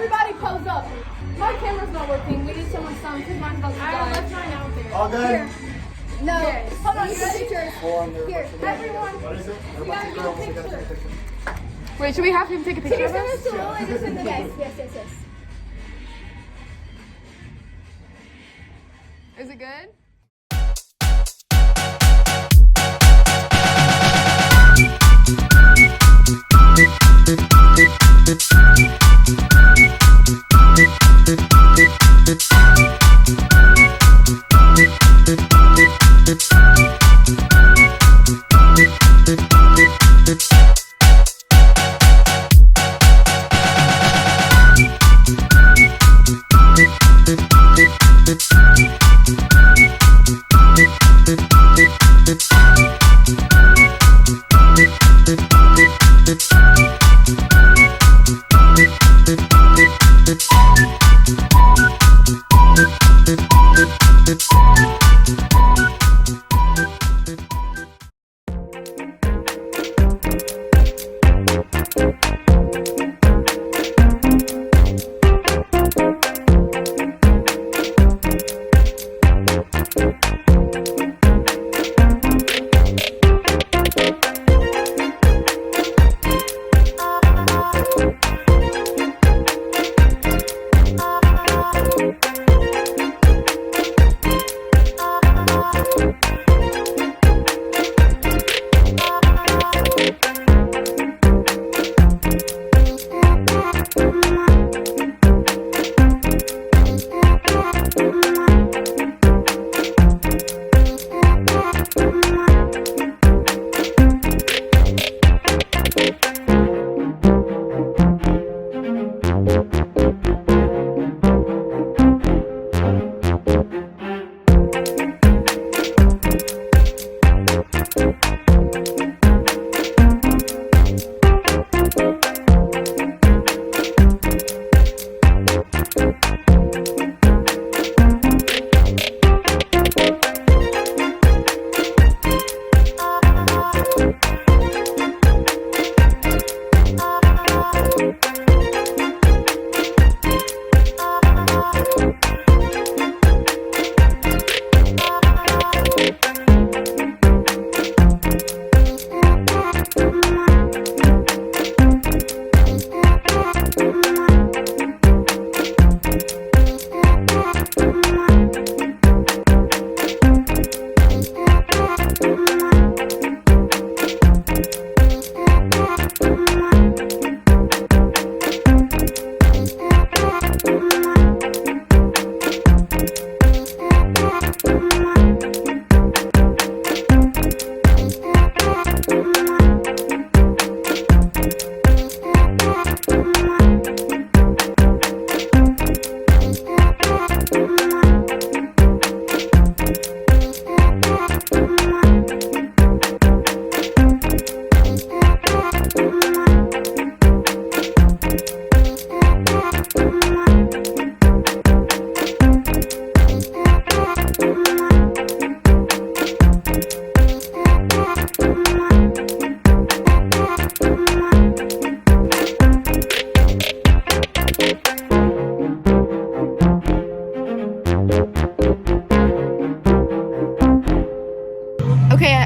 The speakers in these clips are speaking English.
Everybody pose up. My camera's not working. We need someone's phone because mine's about to die. I left mine out there. All good? Here. No. Yes. Hold on, you ready? Pictures. Here, everyone. What is it? We gotta get a picture. Wait, should we have him take a picture of Send us? us to Lily to send the guys. Yes. Is it good?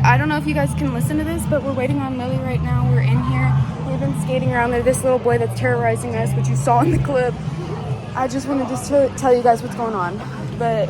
I don't know if you guys can listen to this, but we're waiting on Lily right now. We're in here. We've been skating around there. This little boy that's terrorizing us, which you saw in the clip. I just wanted to tell you guys what's going on. But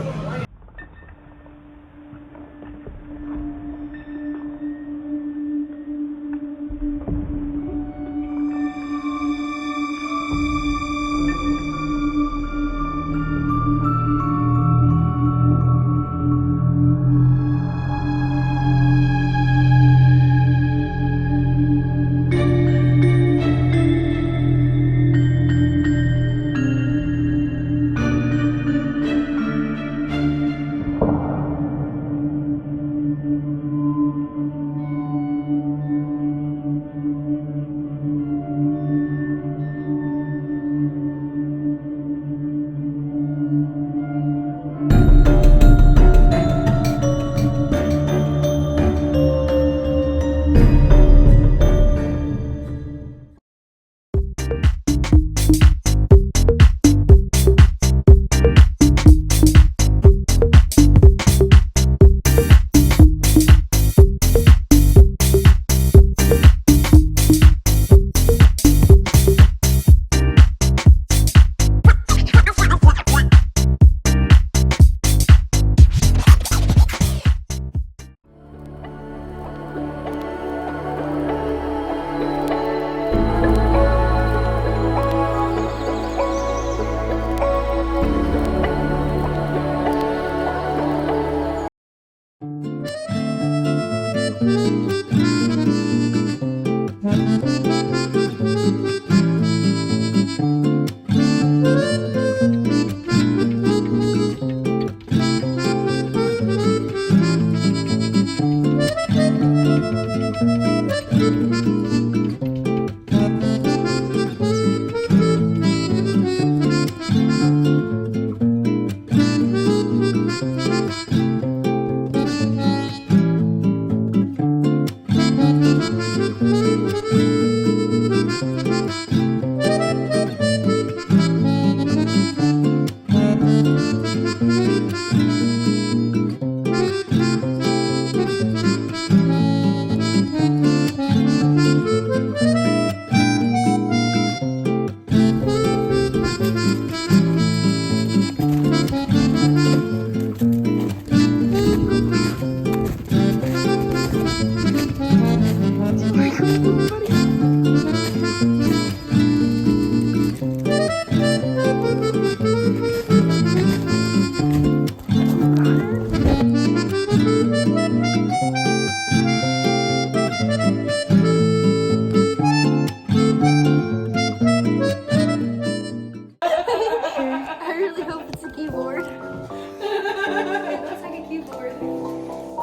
really hope it's a keyboard. It looks like a keyboard.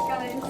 Guys.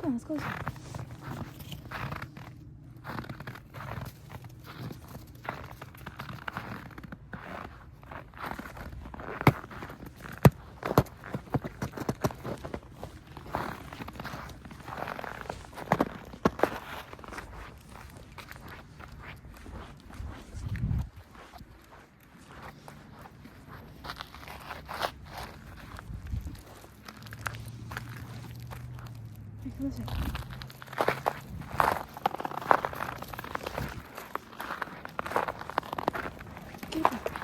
Come on, let's go. Listen. Get it.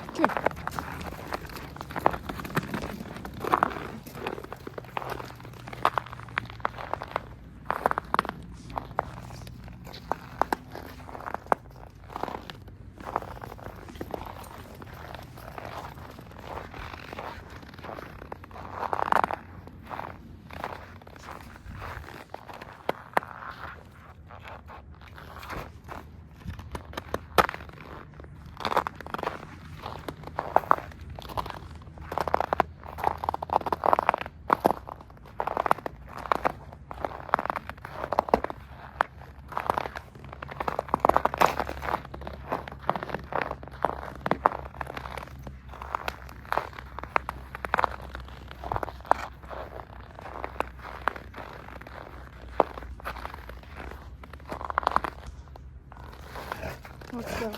Let's go.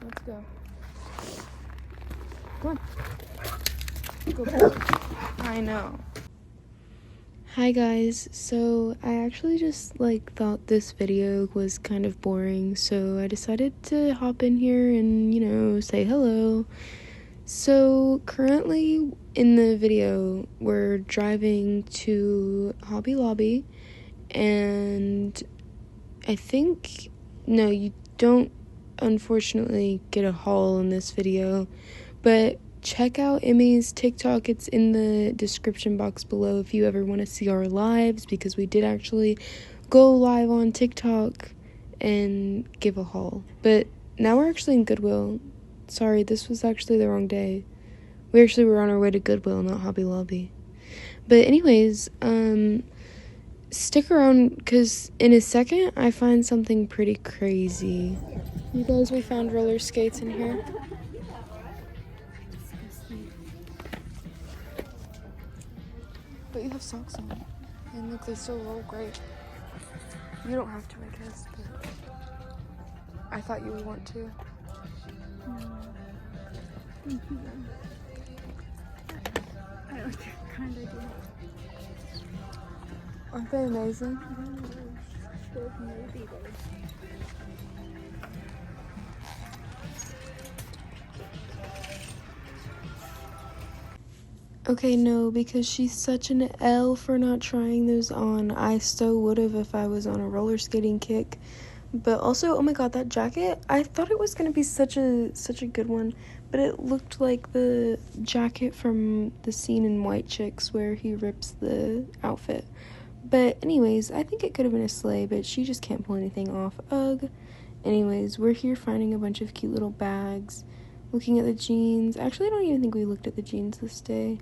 Let's go. Come on. Go. I know. Hi guys, so I actually just thought this video was kind of boring, so I decided to hop in here and say hello. So currently in the video we're driving to Hobby Lobby, and I think no, you don't unfortunately get a haul in this video, but check out Emmy's TikTok. It's in the description box below if you ever want to see our lives, because we did actually go live on TikTok and give a haul. But now we're actually in Goodwill. Sorry, this was actually the wrong day. We actually were on our way to Goodwill, not Hobby Lobby. But anyways, stick around, because in a second I find something pretty crazy. You guys, we found roller skates in here. But you have socks on. And look, they still roll great. You don't have to, I guess, but I thought you would want to. I don't kind of do. Aren't they amazing? Okay, no, because she's such an L for not trying those on. I so would have if I was on a roller skating kick. But also, oh my god, that jacket, I thought it was going to be such a good one, but it looked like the jacket from the scene in White Chicks where he rips the outfit. But anyways, I think it could have been a sleigh, but she just can't pull anything off. Ugh. Anyways, we're here finding a bunch of cute little bags, looking at the jeans. Actually, I don't even think we looked at the jeans this day.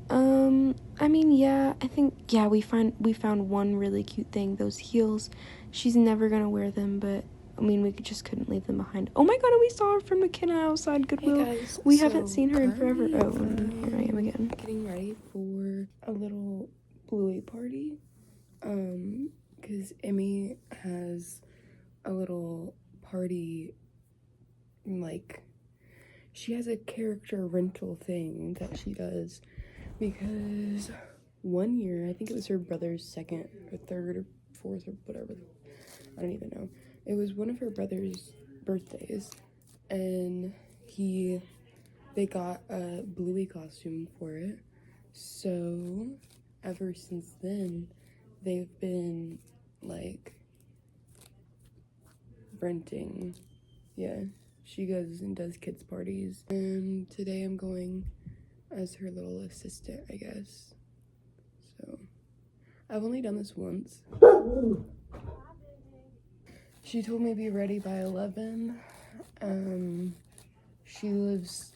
I mean, yeah, I think, yeah, we found one really cute thing, those heels. She's never gonna wear them, but I mean, we just couldn't leave them behind. Oh my god, and we saw her from McKenna outside Goodwill. Hey guys, we so haven't seen her in forever. Oh, and I'm here I am again. getting ready for a little Bluey party. Because Emmy has a little party, like, she has a character rental thing that she does. Because one year, I think it was her brother's second or third or fourth or whatever, I don't even know. It was one of her brother's birthdays, and they got a Bluey costume for it. So ever since then, they've been like renting. Yeah, she goes and does kids parties, and today I'm going as her little assistant, I guess. So I've only done this once. She told me to be ready by 11. She lives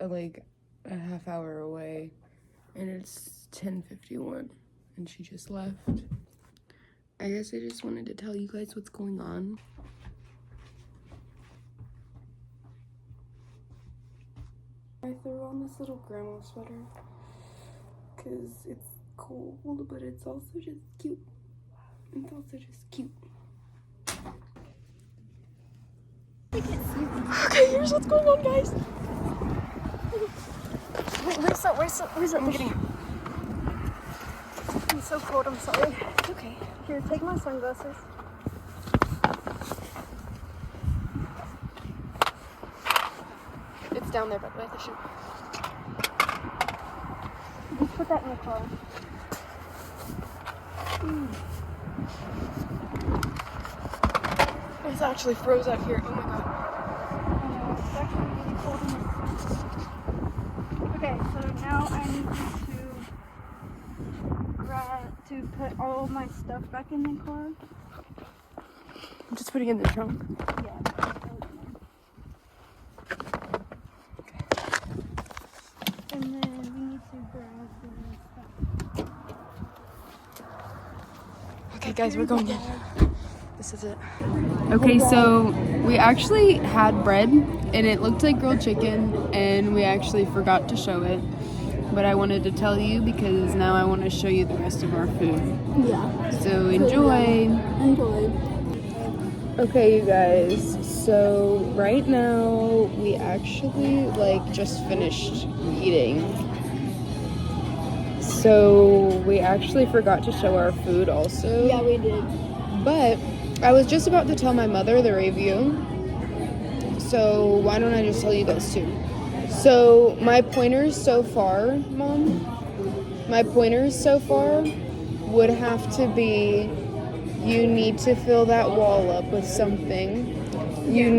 like a half hour away, and it's 10:51, and she just left. I guess I just wanted to tell you guys what's going on. I threw on this little grandma sweater because it's cold, but it's also just cute. It's also just cute. Okay, here's what's going on, guys. Wait, where's up? I'm getting out. I'm so cold, I'm sorry. It's okay. Here, take my sunglasses. It's down there, by the way, the shoe. Just put that in the car. It's actually froze out here. Oh my god. It's actually really cold in this. Okay, so now I need you to put all my stuff back in the car. I'm just putting it in the trunk. Yeah. And then we need to grab the stuff. Okay, guys, we're going in. This is it. Okay, so we actually had bread, and it looked like grilled chicken, and we actually forgot to show it. But I wanted to tell you because now I want to show you the rest of our food. Yeah. So enjoy. Enjoy. Okay, you guys, so right now we actually just finished eating. So we actually forgot to show our food also. Yeah, we did. But I was just about to tell my mother the review. So why don't I just tell you guys too? So my pointers so far, Mom, would have to be, you need to fill that wall up with something. You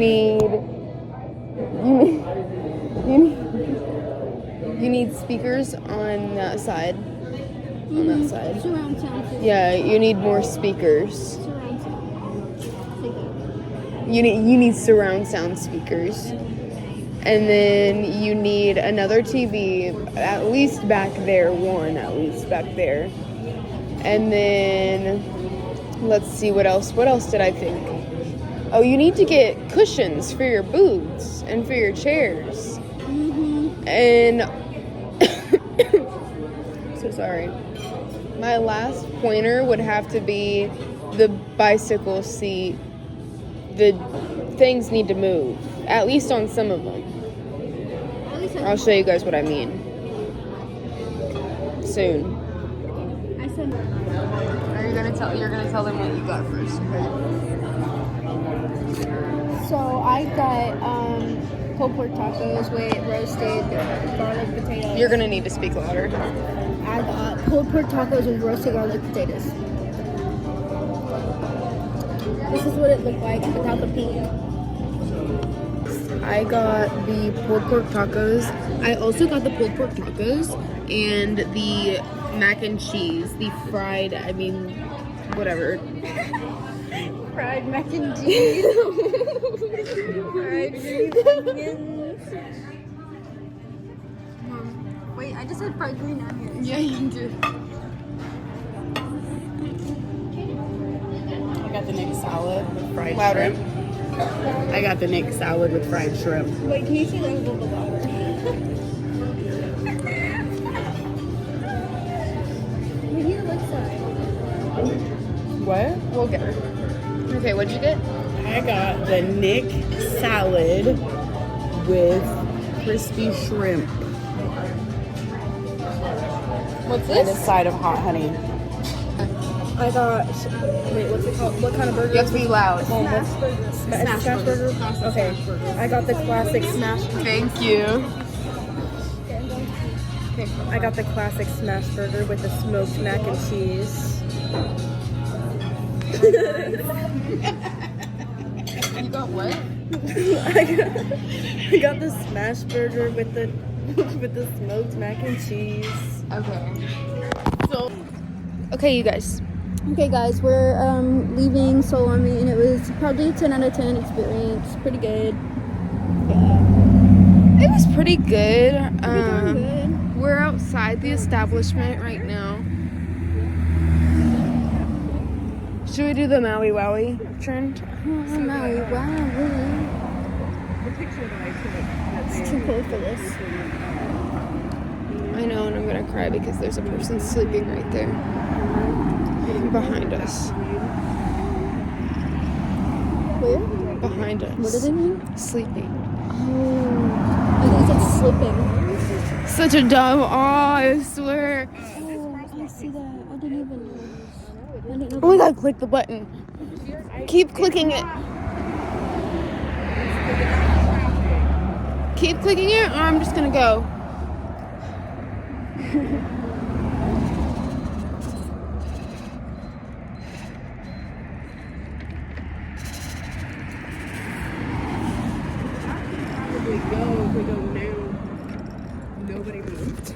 need speakers on that side. On that side. Surround sound. Yeah, you need more speakers. Surround sound. You need surround sound speakers. And then you need another TV, at least back there, And then, let's see, what else did I think? Oh, you need to get cushions for your booths and for your chairs. Mm-hmm. And, so sorry. My last pointer would have to be the bicycle seat. The things need to move, at least on some of them. I'll show you guys what I mean soon. You're gonna tell them what you got first, okay? So I got pulled pork tacos with roasted garlic potatoes. You're gonna need to speak louder. I got pulled pork tacos with roasted garlic potatoes. This is what it looked like without the pink. I got the pulled pork tacos. I also got the pulled pork tacos and the mac and cheese, the fried, whatever. Fried mac and cheese. Fried green onions. Wait, I just said fried green onions. Yeah, you do. I got the Nick salad with fried Louder. shrimp. I got the Nick salad with fried shrimp. Wait, can you say that a little bit louder? We're here looks like. What? We'll get her. Okay, what'd you get? I got the Nick salad with crispy shrimp What's and a side of hot honey. I got, wait, what's it called? What kind of burger? You have to be loud. Smash burger? Okay. I got the classic smash. Thank you. I got the classic smash burger with the smoked mac and cheese. You got what? I got the smash burger with the smoked mac and cheese. Okay. Okay, you guys. Okay, guys, we're leaving Seoul Army, and it was probably a 10 out of 10 experience. Pretty good. It was pretty good. Good. We're outside the establishment right now. Should we do the Maui Wowie trend? Maui, wow, really? It's too cold for this. I know, and I'm gonna cry because there's a person sleeping right there behind us. Where? Behind us. What do they mean? Sleeping. Oh, I think it's slipping. Such a dumb. I swear. Oh, I see that. I didn't even know. I didn't know. Oh my god! Click the button. Keep clicking it. Keep clicking it, or I'm just gonna go. Nobody moved.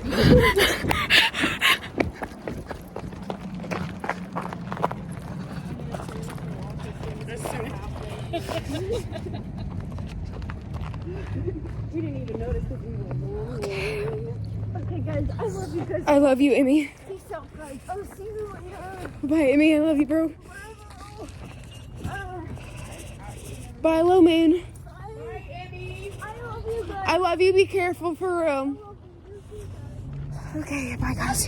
We didn't even notice because we were long. Okay, guys, I love you guys. I love you, Emmy. Peace out, guys. I'll see you later. Bye, Emmy. I love you, bro. Bye, low man. I love you guys. I love you. Be careful for real. Okay, bye, guys.